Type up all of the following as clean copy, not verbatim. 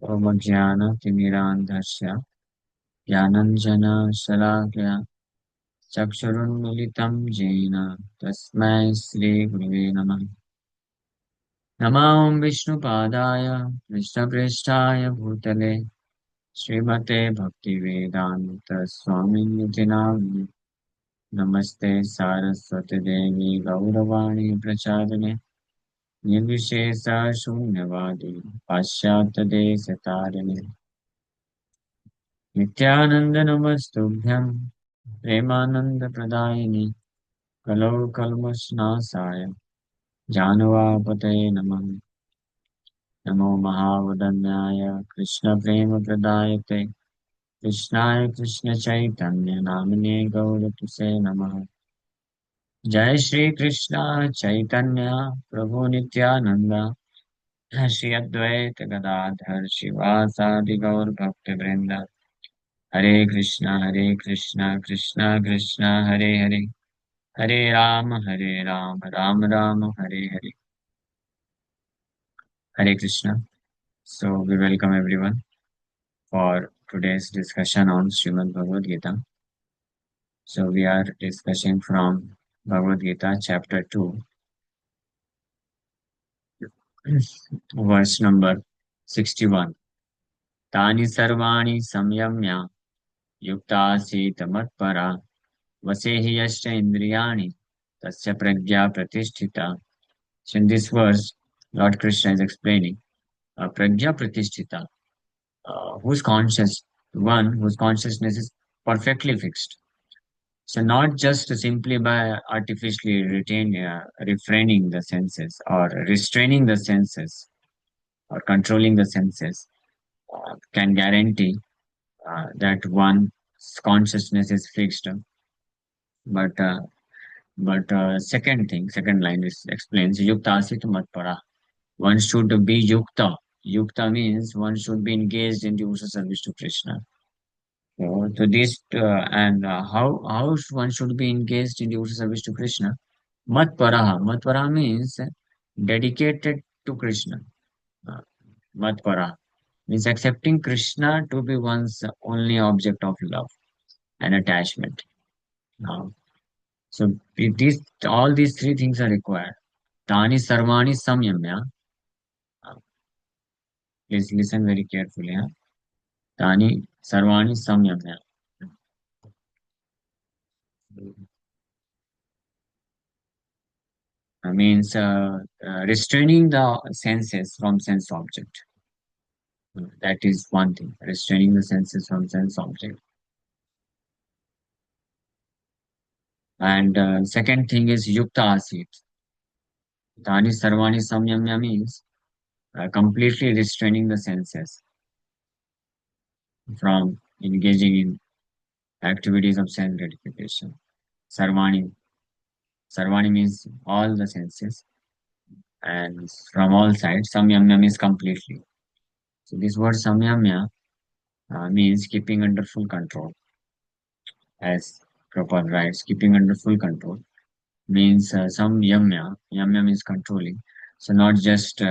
ओमज्ञानतिमिरान्धस्य ज्ञानञ्जनशलाकया चक्षुरुन्मिलितं येन तस्मै श्रीगुरवे नमः। नमो विष्णुपादाय कृष्णप्रेष्ठाय भूतले श्रीमते भक्तिवेदान्तस्वामिनिति नामिने। नमस्ते सारस्वती देवी गौरवाणी प्रचारिणे निर्विशेषशून्यवादी पाश्चात्यदेशतारिणे नित्यानन्द नमस्तुभ्यं प्रेमानन्दप्रदायिनि कलौ कल्मषनाशाय जानवापतये नमः। नमो महावदन्याय कृष्णप्रेमप्रदायते कृष्णाय कृष्णचैतन्य नामिने गौरतुसे नमः। जय श्री कृष्ण चैतन्य प्रभु नित्यानंद श्री अद्वैत गदाधर शिवासादि गौर भक्तवृंद। हरे कृष्णा कृष्णा कृष्णा हरे हरे, हरे Ram Ram Ram Hare Hare. Hare Krishna. So we welcome everyone for today's discussion on Srimad Bhagavad Gita. So we are discussing from Bhagavad Gita chapter 2, verse number 61. तानि सर्वाणि संयम्य युक्तासीत मत्परा वसेहि यश्च इन्द्रियाणि tasya pragya pratisthita. So in this verse, Lord Krishna is explaining pragya pratisthita, whose conscious, one whose consciousness is perfectly fixed. So not just simply by artificially refraining the senses or restraining the senses or controlling the senses can guarantee that one's consciousness is fixed. But second line is explains yukta asit matpara. One should be yukta. Yukta means one should be engaged in devotional service to Krishna. So this and how one should be engaged in devotional service to Krishna. Matparaha. Matparaha means dedicated to Krishna. Uh, Matparaha means accepting Krishna to be one's only object of love and attachment. Uh, so all these three things are required. Tani sarvani samyamya. Uh, Please listen very carefully. Tani sarvani samyamya. Means restraining the senses from sense object. That is one thing. Restraining the senses from sense object. And second thing is yukta asit. Tani sarvani samyamya means completely restraining the senses from engaging in activities of sense gratification. Sarvani. Sarvani means all the senses and from all sides. Samyamya means completely. So this word samyamya means keeping under full control. As proper rights, keeping under full control means samyamya. Yamya means controlling. So not just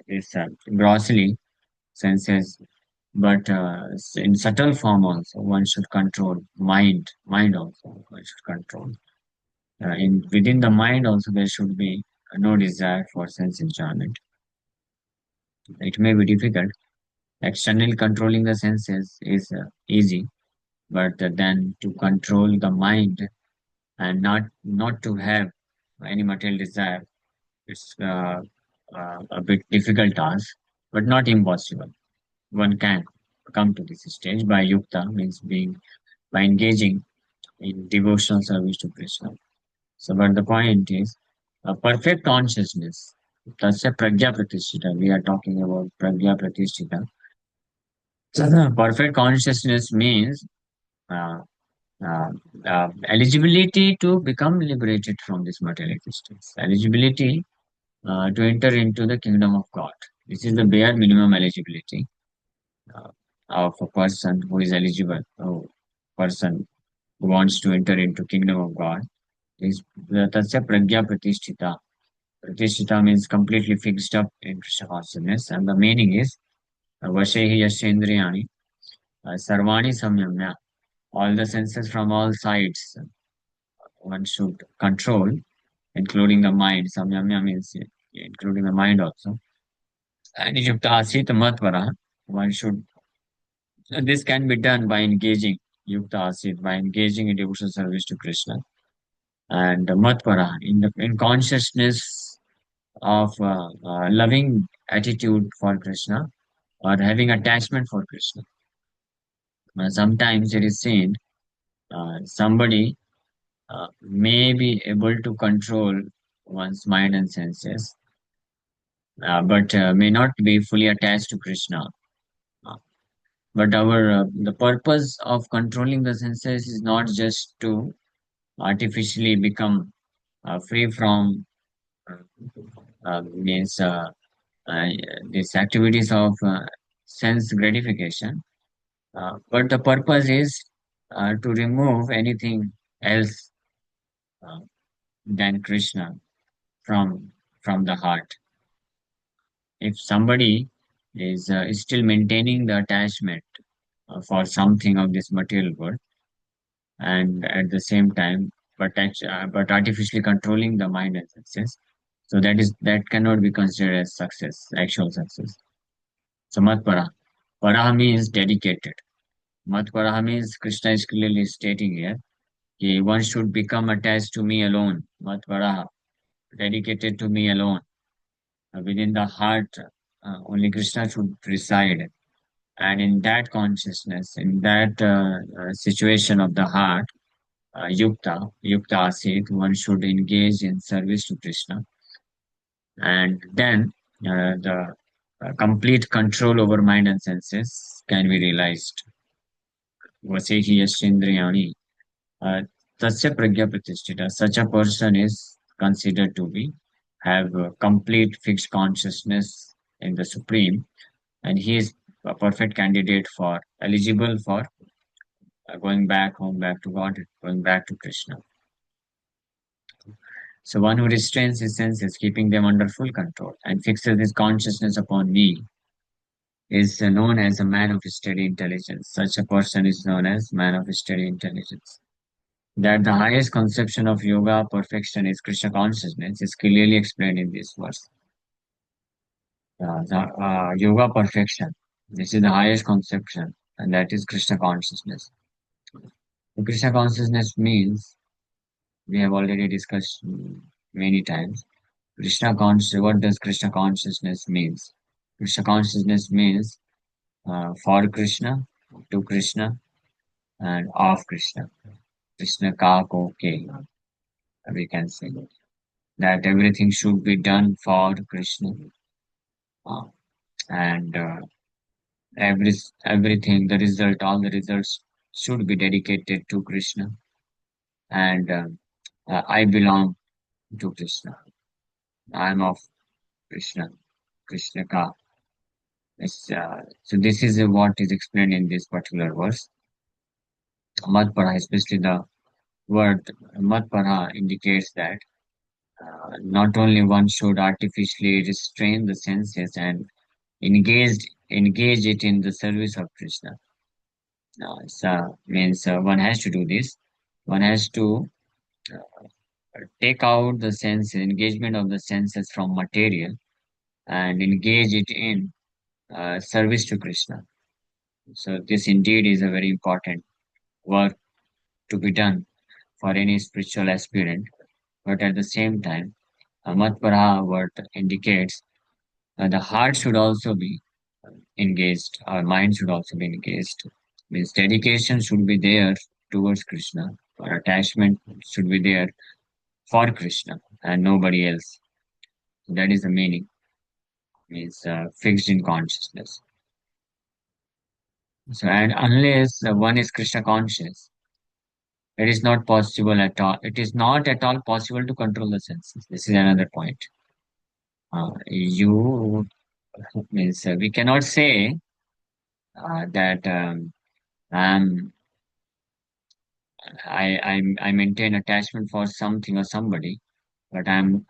this grossly senses, but in subtle form also one should control mind also one should control. In within the mind also there should be no desire for sense enjoyment. It may be difficult. Externally controlling the senses is easy, but then to control the mind and not to have any material desire, it's a bit difficult task, but not impossible. One can come to this stage by yukta, means being by engaging in devotional service to Krishna. So, but the point is a perfect consciousness. Tasya pragya pratisthita. We are talking about pragya pratisthita. So, perfect consciousness means uh, uh, eligibility to become liberated from this material existence. Eligibility to enter into the kingdom of God. This is the bare minimum eligibility uh, of a person who is eligible, a person who wants to enter into kingdom of God. Is Tasya Pragya Pratisthita. Pratisthita means completely fixed up in Krishna consciousness, and the meaning is Vashehi Yashendriyani, Sarvani Samyamya. All the senses from all sides one should control, including the mind. Samyamya means including the mind also. And Yukta Asita Matvara, one should, this can be done by engaging Yukta Asit, by engaging in devotional service to Krishna. And Matvara, in consciousness of loving attitude for Krishna or having attachment for Krishna. Sometimes it is seen somebody may be able to control one's mind and senses, but may not be fully attached to Krishna. Uh, But the purpose of controlling the senses is not just to artificially become free from means uh, these activities of sense gratification. But the purpose is to remove anything else uh, than Krishna from the heart. If somebody is still maintaining the attachment for something of this material world, and at the same time, but artificially controlling the mind and senses, so that cannot be considered as success, actual success. So matpara, para means dedicated. Matpara means Krishna is clearly stating here, one should become attached to me alone. Matpara, dedicated to me alone. Within the heart, only Krishna should reside. And in that consciousness, in that situation of the heart, yukta asit, one should engage in service to Krishna. And then the complete control over mind and senses can be realized. Vasehi yashendriyani. Tasya pragya pratisthita. Such a person is considered to be have a complete fixed consciousness in the Supreme, and he is a perfect candidate for eligible for going back home, back to God, going back to Krishna. So one who restrains his senses, keeping them under full control, and fixes his consciousness upon me, is known as a man of steady intelligence. Such a person is known as man of steady intelligence. That the highest conception of yoga perfection is Krishna consciousness is clearly explained in this verse. The yoga perfection, this is the highest conception, and that is Krishna consciousness. Krishna consciousness means, we have already discussed many times. What does Krishna consciousness means? Krishna consciousness means for Krishna, to Krishna, and of Krishna. Krishna ka ko ke, we can say that everything should be done for Krishna, uh, and everything, the result, all the results should be dedicated to Krishna, and I belong to Krishna. I am of Krishna, Krishna ka. So this is what is explained in this particular verse. Matpara, especially the word Matpara, indicates that not only one should artificially restrain the senses and engage it in the service of Krishna. So means one has to do this. One has to take out the sense engagement of the senses from material and engage it in service to Krishna. So this indeed is a very important work to be done for any spiritual aspirant. But at the same time, Matpara word indicates the heart should also be engaged, our mind should also be engaged. Means dedication should be there towards Krishna, or attachment should be there for Krishna and nobody else. That is the meaning, means fixed in consciousness. So, and unless one is Krishna conscious, it is not possible at all. It is not at all possible to control the senses. This is another point. You means we cannot say that I'm, I maintain attachment for something or somebody, but I'm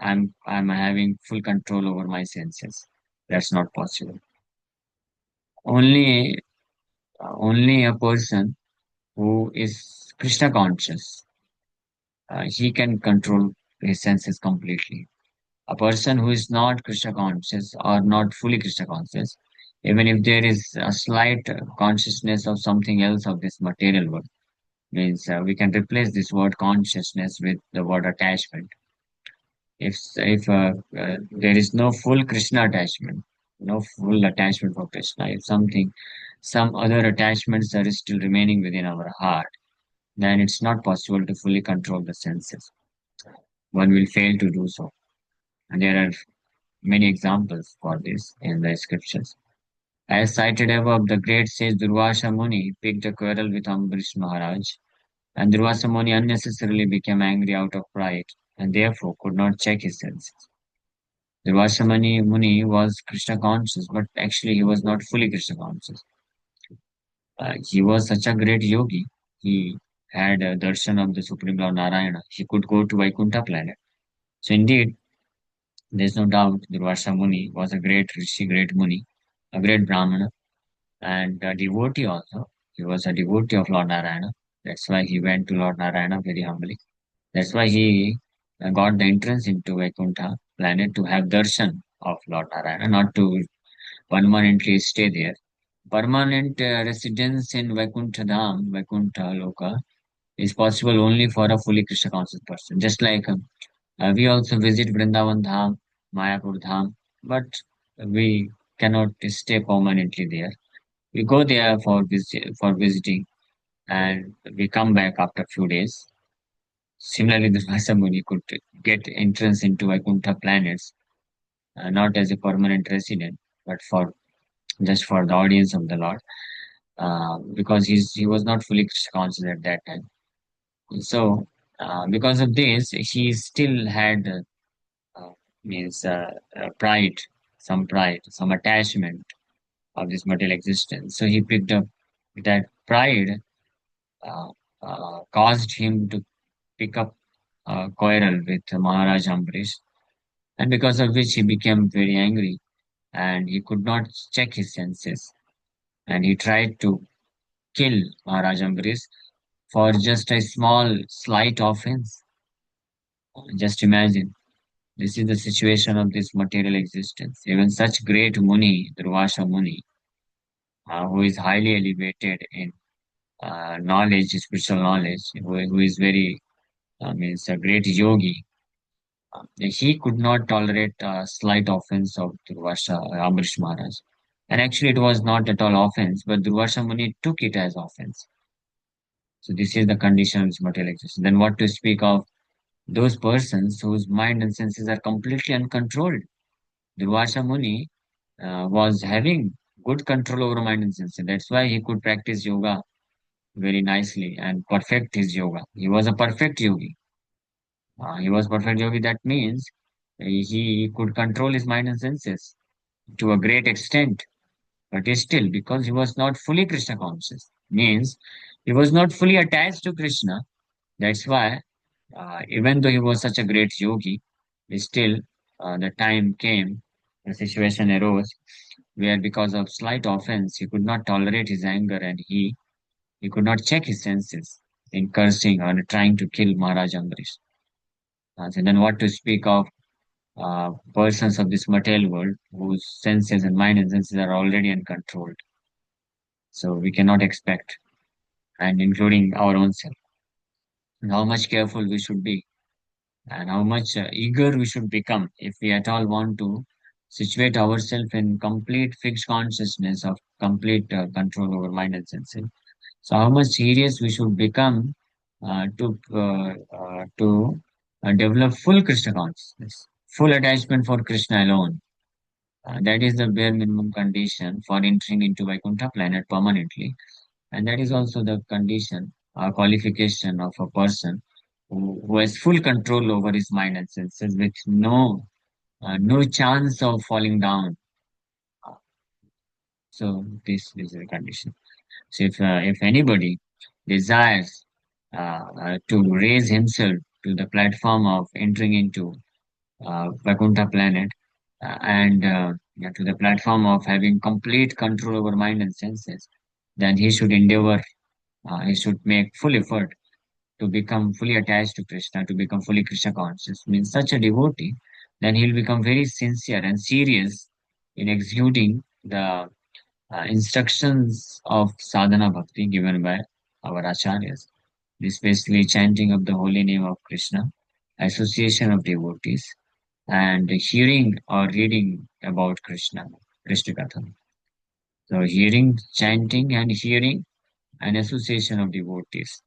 having full control over my senses. That's not possible. Only, only a person who is Krishna conscious, he can control his senses completely. A person who is not Krishna conscious or not fully Krishna conscious, even if there is a slight consciousness of something else of this material world, means we can replace this word consciousness with the word attachment. If there is no full Krishna attachment, no full attachment for Krishna, if something, some other attachments are still remaining within our heart, then it's not possible to fully control the senses. One will fail to do so. And there are many examples for this in the scriptures. As cited above, the great sage Durvasa Muni picked a quarrel with Ambarish Maharaj, and Durvasa Muni unnecessarily became angry out of pride and therefore could not check his senses. Durvasa Muni was Krishna conscious, but actually he was not fully Krishna conscious. He was such a great yogi. He had a darshan of the Supreme Lord Narayana. He could go to Vaikuntha planet. So indeed, there's no doubt Durvasa Muni was a great Rishi, great Muni, a great Brahmana, and a devotee also. He was a devotee of Lord Narayana. That's why he went to Lord Narayana very humbly. That's why he got the entrance into Vaikuntha planet to have darshan of Lord Narayana, not to permanently stay there. Permanent residence in Vaikuntha Dham, Vaikuntha Loka, is possible only for a fully Krishna conscious person. Just like we also visit Vrindavan Dham, Mayapur Dham, but we cannot stay permanently there. We go there for visiting, and we come back after a few days. Similarly, the Vasamuni could get entrance into Vaikuntha planets, not as a permanent resident, but for just for the audience of the Lord, because he was not fully Krishna conscious at that time. So, because of this, he still had uh, means pride, some attachment of this material existence. So he picked up that pride uh, caused him to pick up quarrel with Maharaj Ambarish, and because of which he became very angry and he could not check his senses, and he tried to kill Maharaj Ambarish for just a small slight offense. Just imagine. This is the situation of this material existence. Even such great Muni, Durvasa Muni, who is highly elevated in knowledge, spiritual knowledge, who is very, means a great yogi, he could not tolerate a slight offense of Durvasa Ambarish Maharaj. And actually, it was not at all offense, but Durvasa Muni took it as offense. So this is the condition of this material existence. Then what to speak of those persons whose mind and senses are completely uncontrolled? Durvasa Muni was having good control over mind and senses. That's why he could practice yoga very nicely and perfect his yoga. He was a perfect yogi. He was perfect yogi. That means he could control his mind and senses to a great extent. But still, because he was not fully Krishna conscious, means he was not fully attached to Krishna. That's why, even though he was such a great yogi, still the time came, the situation arose where because of slight offense he could not tolerate his anger, and he could not check his senses in cursing or trying to kill Maharaj Ambarish. So then what to speak of persons of this material world whose senses and mind and senses are already uncontrolled. So we cannot expect, and including our own self, and how much careful we should be, and how much eager we should become if we at all want to situate ourselves in complete fixed consciousness of complete control over mind and senses. So how much serious we should become to develop full Krishna consciousness, full attachment for Krishna alone. That is the bare minimum condition for entering into Vaikuntha planet permanently, and that is also the condition, qualification of a person who has full control over his mind and senses, with no chance of falling down. So this is the condition. So if anybody desires to raise himself to the platform of entering into Vaikuntha planet, and yeah, to the platform of having complete control over mind and senses, then he should endeavor, he should make full effort to become fully attached to Krishna, to become fully Krishna conscious. Means such a devotee, then he'll become very sincere and serious in executing the instructions of sadhana bhakti given by our acharyas. This basically chanting of the holy name of Krishna, association of devotees, and hearing or reading about Krishna, Krishna Katha. So hearing, chanting, and hearing an association of devotees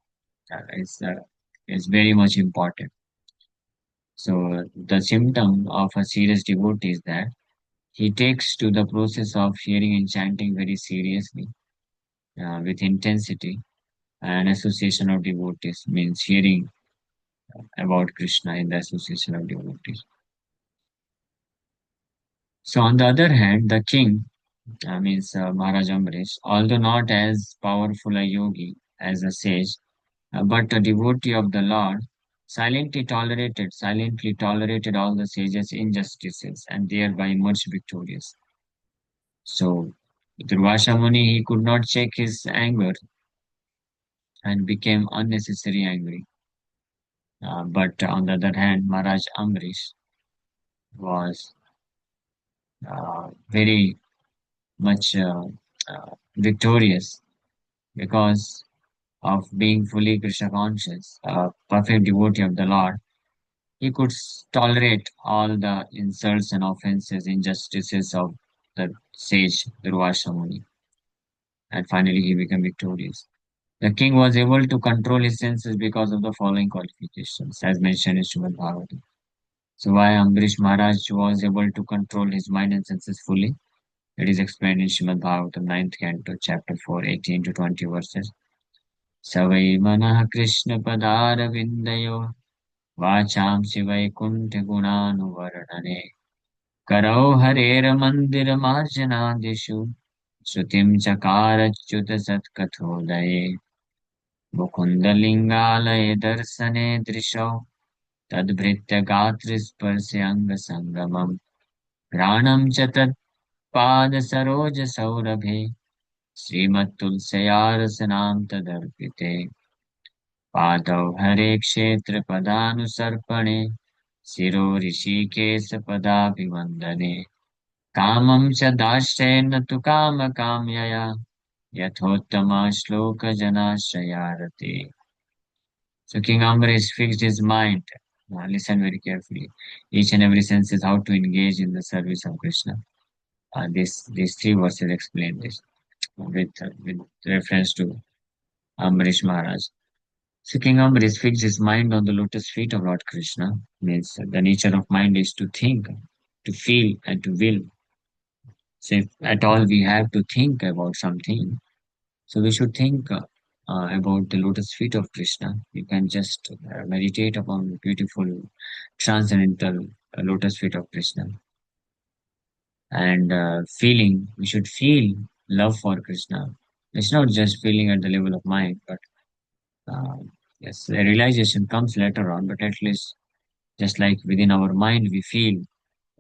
is very much important. So the symptom of a serious devotee is that he takes to the process of hearing and chanting very seriously, with intensity. An association of devotees means hearing about Krishna in the association of devotees. So on the other hand, the king, means Maharaj Ambrish, although not as powerful a yogi as a sage, but a devotee of the Lord, silently tolerated all the sages' injustices and thereby emerged victorious. So, Durvasha Muni, he could not check his anger and became unnecessarily angry. But on the other hand, Maharaj Ambrish was very much victorious because of being fully Krishna conscious, a perfect devotee of the Lord. He could tolerate all the insults and offenses, injustices of the sage Durvasha Muni, and finally he became victorious. The king was able to control his senses because of the following qualifications, as mentioned in Srimad Bhagavatam. So, why Ambrish Maharaj was able to control his mind and senses fully? It is explained in Srimad Bhagavatam, 9th canto, chapter 4, 18 to 20 verses. Savai manah Krishna padara vindayo वाचां शिवैकुण्ठगुणानुवर्णने करौ हरेर्मन्दिरमार्जनादिषु श्रुतिं चकारच्युतसत्कथोदये मुकुन्दलिङ्गालये दर्शने दृशौ तद्भृत्यगात्रस्पर्श्याङ्गसङ्गमम् घ्राणं च तत्पादसरोजसौरभे श्रीमत्तुलस्यारसनां तदर्पिते पादौ हरे क्षेत्रपदानुसर्पणे शिरो ऋषिकेशपदाभिवन्दने कामं च दाश्रयेण तु कामकाम्यया यथोत्तमश्लोकजनाश्रयारते. So King Ambrish fixed his mind. Now listen very carefully. Each and every sense is how to engage in the service of Krishna. These three verses explain this with reference to Ambrish Maharaj. So King Ambrish fixed his mind on the lotus feet of Lord Krishna. Means the nature of mind is to think, to feel, and to will. So if at all we have to think about something, so we should think about the lotus feet of Krishna. You can just meditate upon the beautiful transcendental lotus feet of Krishna. And feeling, we should feel love for Krishna. It's not just feeling at the level of mind, but uh, yes, the realization comes later on, but at least just like within our mind, we feel,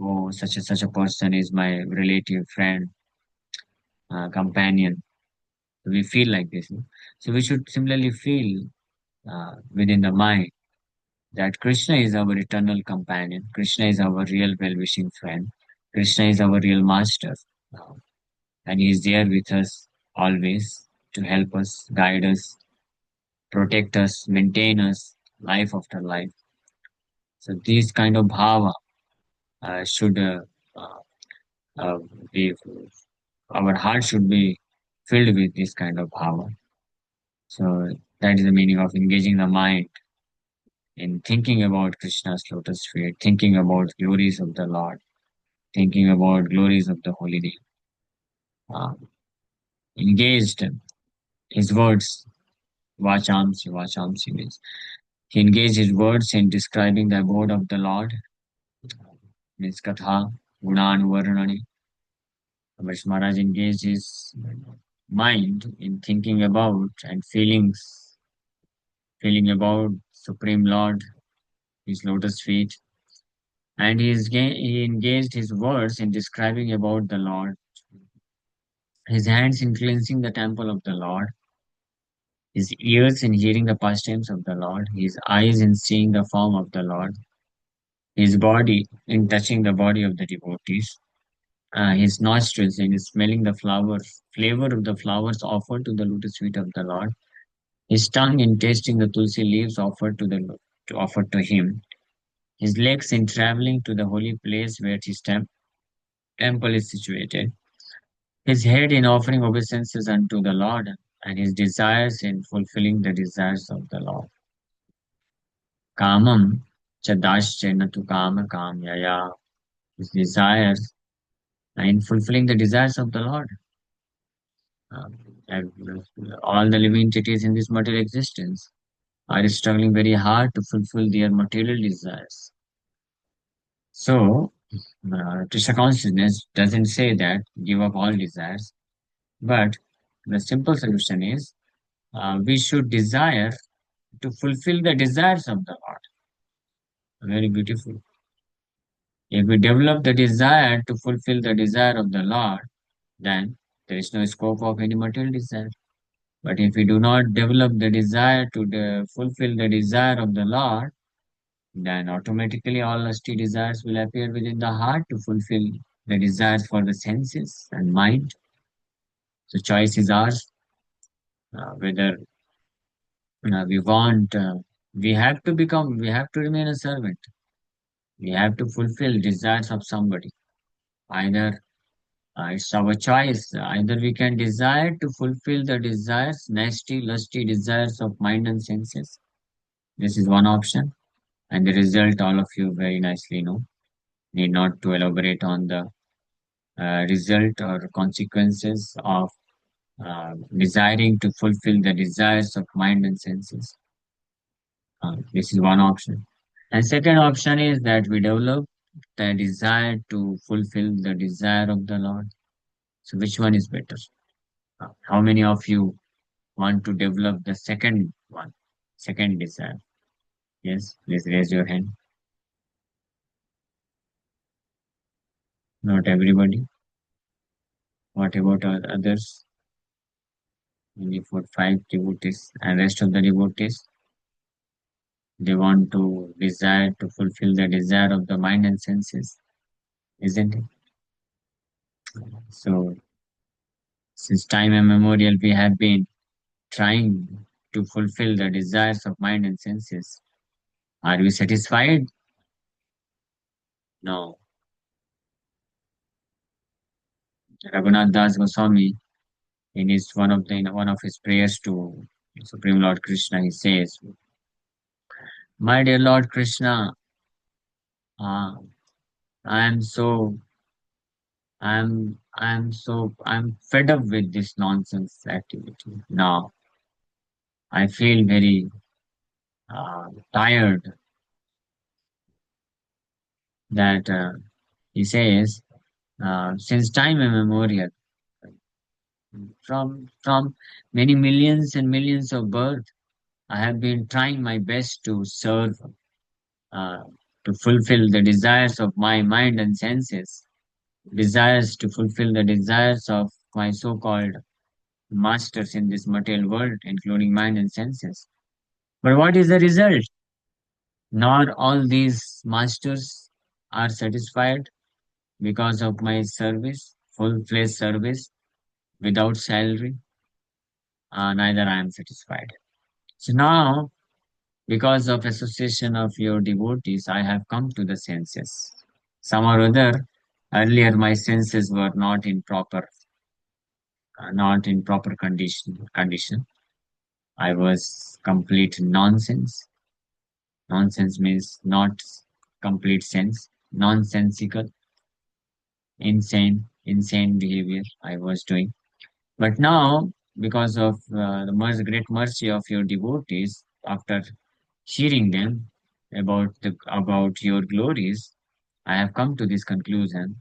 oh, such a person is my relative, friend, companion. We feel like this. No? So we should similarly feel within the mind that Krishna is our eternal companion. Krishna is our real well-wishing friend. Krishna is our real master. Uh, and he is there with us always to help us, guide us, protect us, maintain us, life after life. So these kind of bhava should uh, uh, be, our heart should be filled with this kind of bhava. So that is the meaning of engaging the mind in thinking about Krishna's lotus feet, thinking about glories of the Lord, thinking about glories of the holy name. Uh, engaged his words, vachamsi means he engaged his words in describing the abode of the Lord, means katha, gunan, varnani. Amrish Maharaj engaged his mind in thinking about and feeling about Supreme Lord, his lotus feet, And he engaged his words in describing about the Lord, his hands in cleansing the temple of the Lord, his ears in hearing the pastimes of the Lord, his eyes in seeing the form of the Lord, his body in touching the body of the devotees, his nostrils in smelling the flavor of the flowers offered to the lotus feet of the Lord, his tongue in tasting the tulsi leaves offered to him, his legs in traveling to the holy place where his temple is situated, his head in offering obeisances unto the Lord, and his desires in fulfilling the desires of the Lord. Kamam chadasya natu kama kamyaya. His desires in fulfilling the desires of the Lord. Um, all the living entities in this material existence are struggling very hard to fulfill their material desires. So, Krishna consciousness doesn't say that give up all desires, but the simple solution is we should desire to fulfill the desires of the Lord. Very beautiful. If we develop the desire to fulfill the desire of the Lord, then there is no scope of any material desire. But if we do not develop the desire to fulfill the desire of the Lord, then automatically all lusty desires will appear within the heart to fulfill the desires for the senses and mind. So choice is ours, whether we want, we have to remain a servant. We have to fulfill desires of somebody. Either it's our choice. Either we can desire to fulfill the desires, nasty, lusty desires of mind and senses. This is one option. And the result, all of you very nicely know. Need not to elaborate on the result or consequences of desiring to fulfill the desires of mind and senses. This is one option. And second option is that we develop the desire to fulfill the desire of the Lord. So which one is better? How many of you want to develop the second one, second desire? Yes, please raise your hand. Not everybody. What about others? Only for five devotees and rest of the devotees. They want to desire to fulfill the desire of the mind and senses, isn't it? So since time immemorial, we have been trying to fulfill the desires of mind and senses. Are we satisfied? No. Raghunath Das Goswami, in one of his prayers to Supreme Lord Krishna, he says, "My dear Lord Krishna, uh, I am so I'm fed up with this nonsense activity now. I feel very tired that he says, since time immemorial, from many millions and millions of birth, I have been trying my best to serve, uh, to fulfill the desires of my mind and senses, desires to fulfill the desires of my so-called masters in this material world, including mind and senses. But what is the result? Not all these masters are satisfied because of my service, full-fledged service without salary. Neither I am satisfied. So now, because of association of your devotees, I have come to the senses. Some or other, earlier my senses were not in proper condition. I was complete nonsense. Nonsense means not complete sense, nonsensical, insane behavior I was doing. But now, because of the great mercy of your devotees, after hearing them about your glories, I have come to this conclusion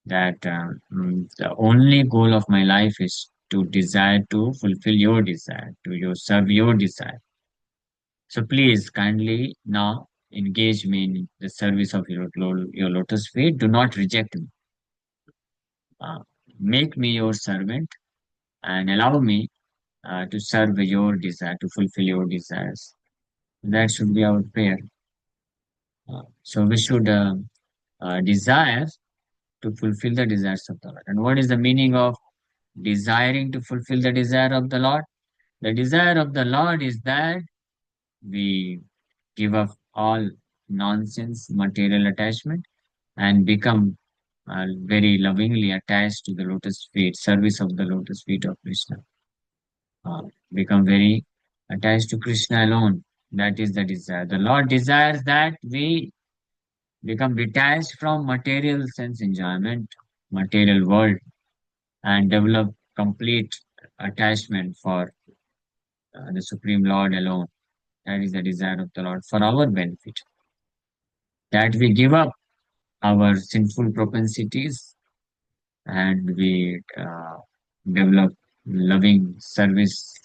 that the only goal of my life is to desire to fulfill your desire, serve your desire. So please kindly now engage me in the service of your lotus feet. Do not reject me. Uh, make me your servant and allow me to serve your desire, to fulfill your desires. That should be our prayer. So we should desire to fulfill the desires of the Lord. And what is the meaning of desiring to fulfill the desire of the Lord? The desire of the Lord is that we give up all nonsense material attachment and become very lovingly attached to the lotus feet, service of the lotus feet of Krishna. Become very attached to Krishna alone. That is the desire. The Lord desires that we become detached from material sense enjoyment, material world, and develop complete attachment for the Supreme Lord alone. That is the desire of the Lord for our benefit. That we give up our sinful propensities and we develop loving service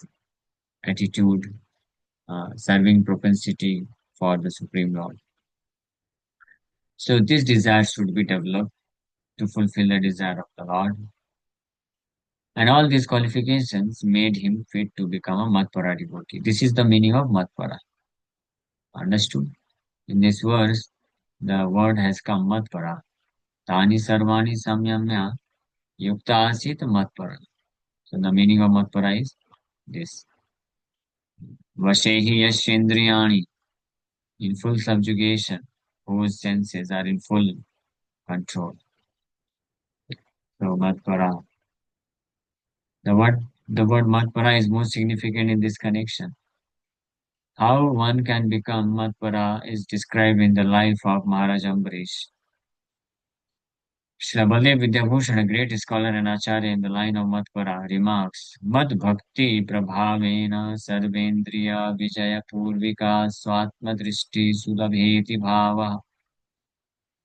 attitude, serving propensity for the Supreme Lord. So this desire should be developed to fulfill the desire of the Lord. And all these qualifications made him fit to become a Matpara devotee. This is the meaning of Matpara. Understood? In this verse, the word has come Matpara. Tani sarvani samyamya yukta asit Matpara. So the meaning of Matpara is this. Vashehi yashendriyani, in full subjugation, whose senses are in full control. So Matpara. The word Matpara is most significant in this connection. How one can become Matpara is described in the life of Maharaj Ambarish. Srila Baldev Vidyabhushan, a great scholar and acharya in the line of Matpara, remarks, Mad Bhakti Prabhavena Sarvendriya Vijaya Purvika Swatma Drishti Sudabheti Bhava.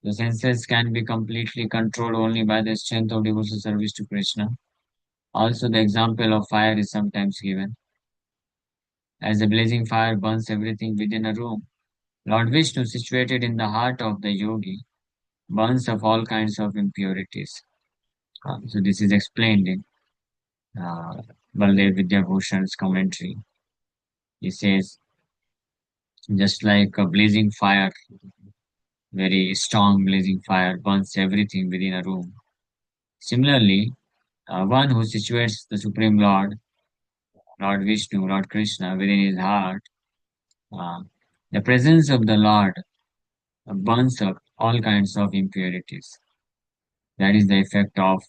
The senses can be completely controlled only by the strength of devotional service to Krishna. Also, the example of fire is sometimes given. As a blazing fire burns everything within a room, Lord Vishnu, situated in the heart of the yogi, burns of all kinds of impurities. So this is explained in Baldev Vidyabhushan's commentary. He says, just like a blazing fire, very strong blazing fire burns everything within a room. Similarly, one who situates the Supreme Lord, Lord Vishnu, Lord Krishna within his heart, uh, the presence of the Lord burns up all kinds of impurities. That is the effect of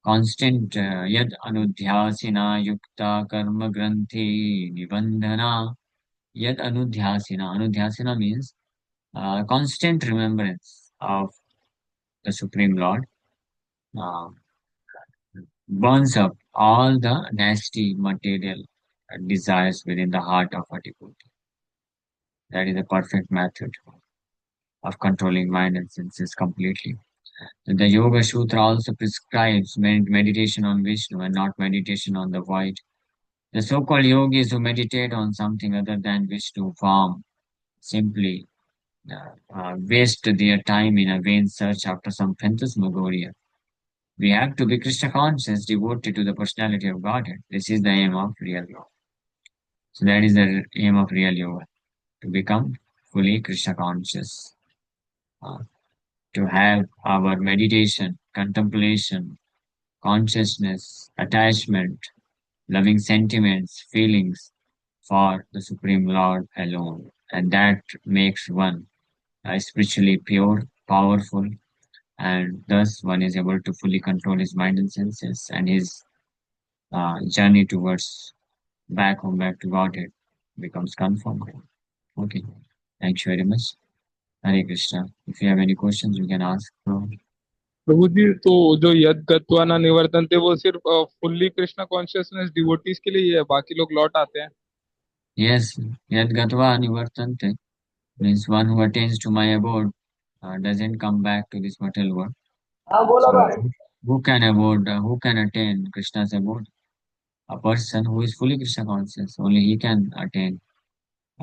constant yad anudhyasina yukta karma granthi nibandhana. Yad anudhyasina. Anudhyasina means constant remembrance of the Supreme Lord uh, burns up all the nasty material desires within the heart of a devotee. That is a perfect method of controlling mind and senses completely. The Yoga Sutra also prescribes meditation on Vishnu and not meditation on the void. The so-called yogis who meditate on something other than Vishnu form simply waste their time in a vain search after some phantasmagoria. We have to be Krishna conscious, devoted to the personality of Godhead. This is the aim of real yoga. So that is the aim of real yoga, to become fully Krishna conscious, uh, to have our meditation, contemplation, consciousness, attachment, loving sentiments, feelings for the Supreme Lord alone. And that makes one spiritually pure, powerful, and thus one is able to fully control his mind and senses, and his journey towards back home, back to Godhead becomes confirmed. Okay, thank you very much. Hare Krishna. If you have any questions, you can ask. प्रभु जी, तो जो यद गत्वा न निवर्तन थे वो सिर्फ fully Krishna consciousness devotees के लिए ही है, बाकी लोग लौट आते हैं? Yes, yad gatva nivartante means one who attains to my abode doesn't come back to this material world. So who can abode, who can attain Krishna's abode? A person who is fully Krishna conscious, only he can attain,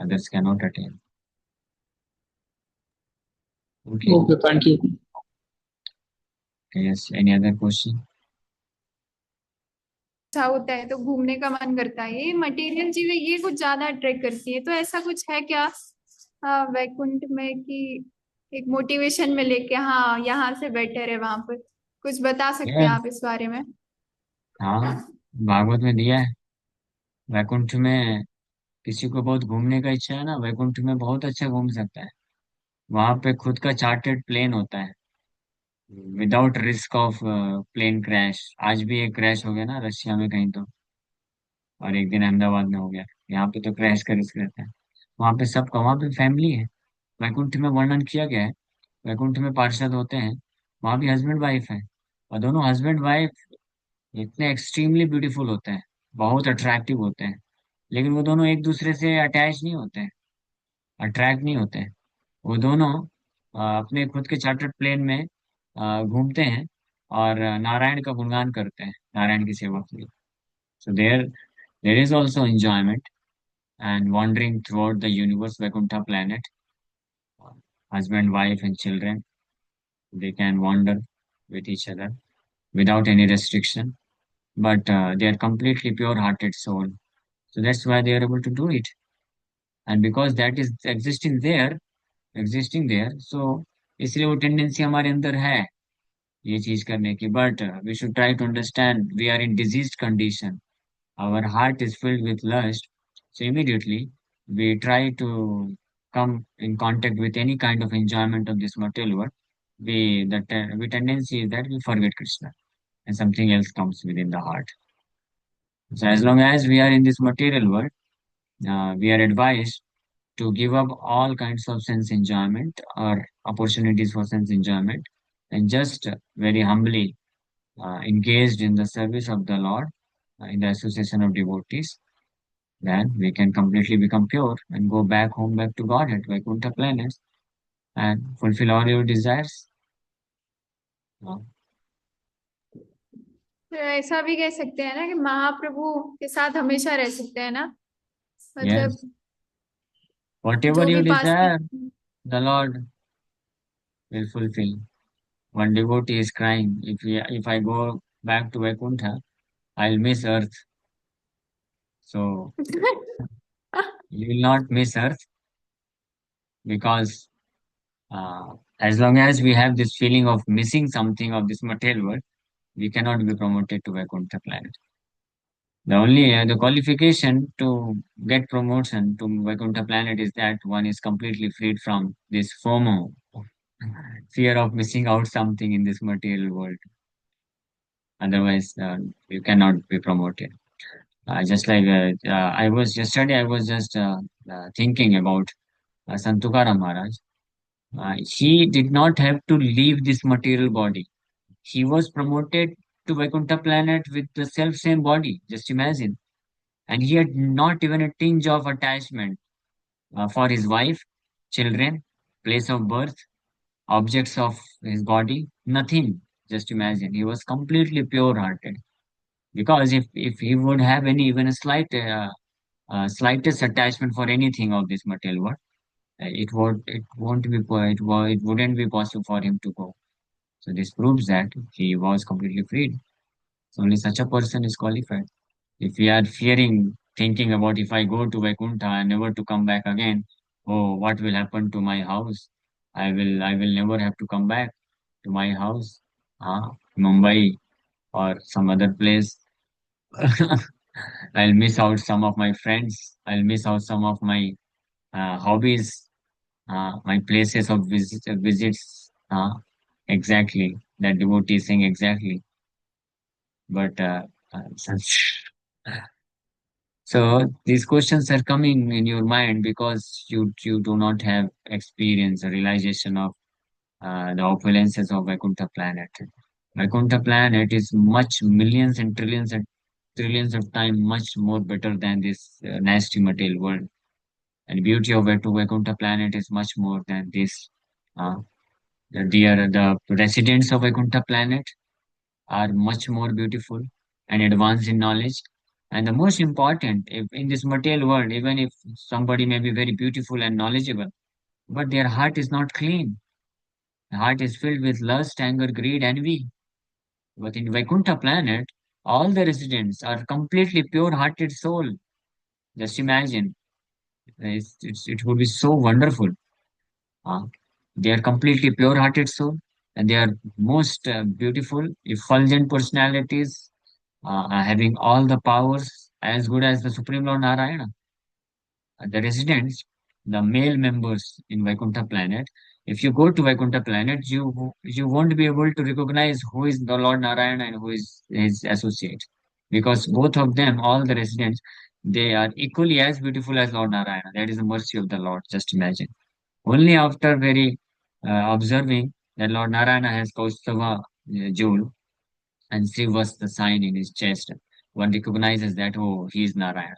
others cannot attain. Okay. Okay, thank you. Yes. Any other question? अच्छा होता है तो घूमने का मन करता है, ये मटेरियल चीजें ये कुछ ज्यादा अट्रैक्ट करती है, तो ऐसा कुछ है क्या वैकुंठ में कि एक मोटिवेशन मिले कि हाँ यहाँ से बेटर है वहां पर? कुछ बता सकते हैं Yes. आप इस बारे में? हाँ, भागवत में दिया है। वैकुंठ में किसी को बहुत घूमने का इच्छा है ना, वैकुंठ में बहुत अच्छा घूम सकता है। वहां पे खुद का चार्टर्ड प्लेन होता है, without risk of plane crash. आज भी एक क्रैश हो गया ना रशिया में कहीं तो, और एक दिन अहमदाबाद में हो गया। यहाँ पे तो क्रैश का रिस्क रहता है। वहां पे सबका, वहां पे फैमिली है। वैकुंठ में वर्णन किया गया है, वैकुंठ में पार्षद होते हैं, वहां भी हस्बैंड वाइफ है, और दोनों हस्बैंड वाइफ इतने एक्सट्रीमली ब्यूटीफुल होते हैं, बहुत अट्रैक्टिव होते हैं, लेकिन वो दोनों एक दूसरे से अटैच नहीं होते हैं, अट्रैक्ट नहीं होते हैं। वो दोनों अपने खुद के चार्टर्ड प्लेन में घूमते हैं, और नारायण का गुणगान करते हैं, नारायण की सेवा के लिए। So there is also enjoyment and wandering throughout the universe, Vaikuntha planet. Husband, wife, and children, they can wander with each other without any restriction. But they are completely pure-hearted soul. So that's why they are able to do it. And because that is existing there, so इसलिए वो tendency हमारे अंदर है ये चीज करने की. But we should try to understand we are in diseased condition. Our heart is filled with lust, so immediately we try to come in contact with any kind of enjoyment of this material world. We tendency is that we forget Krishna, and something else comes within the heart. So as long as we are in this material world, we are advised to give up all kinds of sense enjoyment or opportunities for sense enjoyment, and just very humbly engaged in the service of the Lord, in the association of devotees. Then we can completely become pure and go back home, back to Godhead, Vaikuntha planet, and fulfill all your desires. Uh, तो ऐसा भी कह सकते हैं ना कि महाप्रभु के साथ हमेशा रह सकते हैं ना, मतलब yes, whatever जो you भी पास desire, the Lord will fulfill. One devotee is crying, if I go back to Vaikuntha, I'll miss earth. So you will not miss earth, because as long as we have this feeling of missing something of this material world, we cannot be promoted to Vaikuntha planet. The qualification to get promotion to Vaikuntha planet is that one is completely freed from this FOMO, fear of missing out something in this material world. Otherwise, you cannot be promoted. Just like I was yesterday, I was just thinking about Santukara Maharaj. He did not have to leave this material body. He was promoted to Vaikuntha planet with the self same body. Just imagine. And he had not even a tinge of attachment for his wife, children, place of birth, objects of his body, nothing. Just imagine. He was completely pure hearted. Because if he would have any even a slightest attachment for anything of this material world, it won't be it wouldn't be possible for him to go. So this proves that he was completely freed. So only such a person is qualified. If we are fearing, thinking about if I go to Vaikuntha and never to come back again, oh, what will happen to my house? I will never have to come back to my house, Mumbai or some other place. I'll miss out some of my friends. I'll miss out some of my hobbies, my places of visits. Exactly, that devotee is saying exactly. But so these questions are coming in your mind because you do not have experience or realization of the opulences of Vaikuntha planet. Vaikuntha planet is much millions and trillions of times much more better than this nasty material world. And beauty of Vaikuntha planet is much more than this. Uh, the residents of Vaikuntha planet are much more beautiful and advanced in knowledge. And the most important, if in this material world, even if somebody may be very beautiful and knowledgeable, but their heart is not clean, The heart is filled with lust, anger, greed, envy. But in Vaikuntha planet, all the residents are completely pure-hearted soul. Just imagine. It would be so wonderful. Uh, they are completely pure-hearted soul, and they are most beautiful, effulgent personalities, having all the powers as good as the Supreme Lord Narayana. The residents, the male members in Vaikuntha planet, if you go to Vaikuntha planet, you won't be able to recognize who is the Lord Narayana and who is his associate, because both of them, all the residents, they are equally as beautiful as Lord Narayana. That is the mercy of the Lord. Just imagine. Only after very observing that Lord Narayana has Kaustava jewel and Srivas the sign in his chest, one recognizes that, oh, he is Narayana.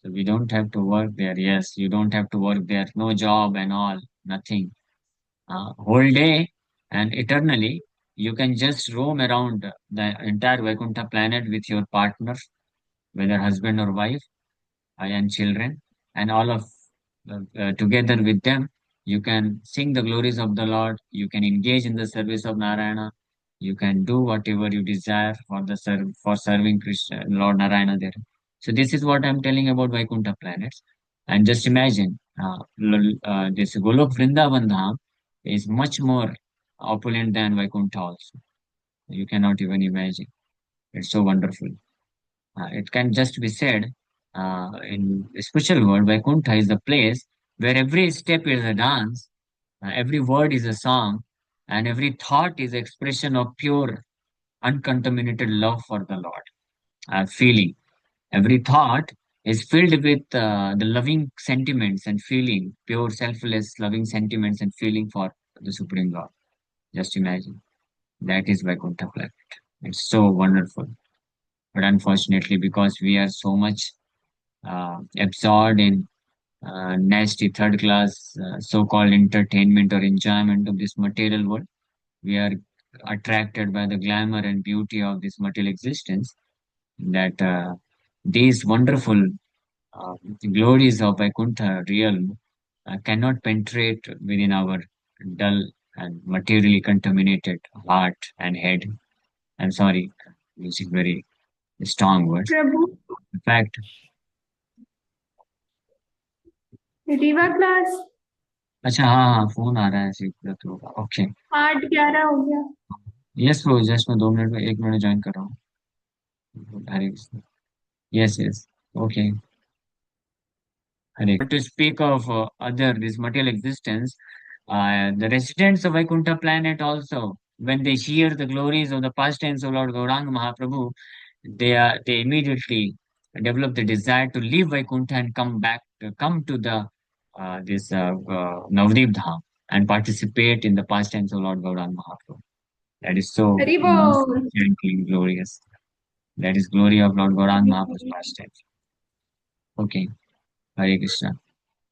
So we don't have to work there. Yes, you don't have to work there. No job and all, nothing. Whole day and eternally, you can just roam around the entire Vaikuntha planet with your partner, whether husband or wife, and children, and all of together with them. You can sing the glories of the Lord. You can engage in the service of Narayana. You can do whatever you desire for for serving Krishna, Lord Narayana there. So this is what I'm telling about Vaikuntha planets. And just imagine, this Golok Vrindavan Dham is much more opulent than Vaikuntha also. You cannot even imagine. It's so wonderful. It can just be said in the spiritual world, Vaikuntha is the place where every step is a dance, every word is a song, and every thought is expression of pure, uncontaminated love for the Lord. Feeling. Every thought is filled with the loving sentiments and feeling, pure, selfless, loving sentiments and feeling for the Supreme Lord. Just imagine. That is Vaikuntha planet. It's so wonderful. But unfortunately, because we are so much absorbed in nasty third class so-called entertainment or enjoyment of this material world, we are attracted by the glamour and beauty of this material existence, that these wonderful uh, glories of Vaikuntha realm cannot penetrate within our dull and materially contaminated heart and head. I'm sorry, using very strong words. Prabhu In fact, Rewa class अच्छा हाँ हाँ phone आ रहा है secret होगा okay 8:11 हो गया yes bro just मैं 2 minute में 1 मिनट ज्वाइन कर रहा हूँ Hare Krishna yes yes okay Hare. To speak of other this material existence, the residents of Vaikuntha planet also, when they hear the glories of the pastimes of Lord Gauranga Mahaprabhu, they immediately develop the desire to leave Vaikuntha and come back, come to the this Navadip Dham and participate in the pastimes of Lord Gauranga Mahaprabhu. That is so Hari immense, बोल gently glorious. That is glory of Lord Gauranga Mahaprabhu's pastimes. Okay, Hare Krishna.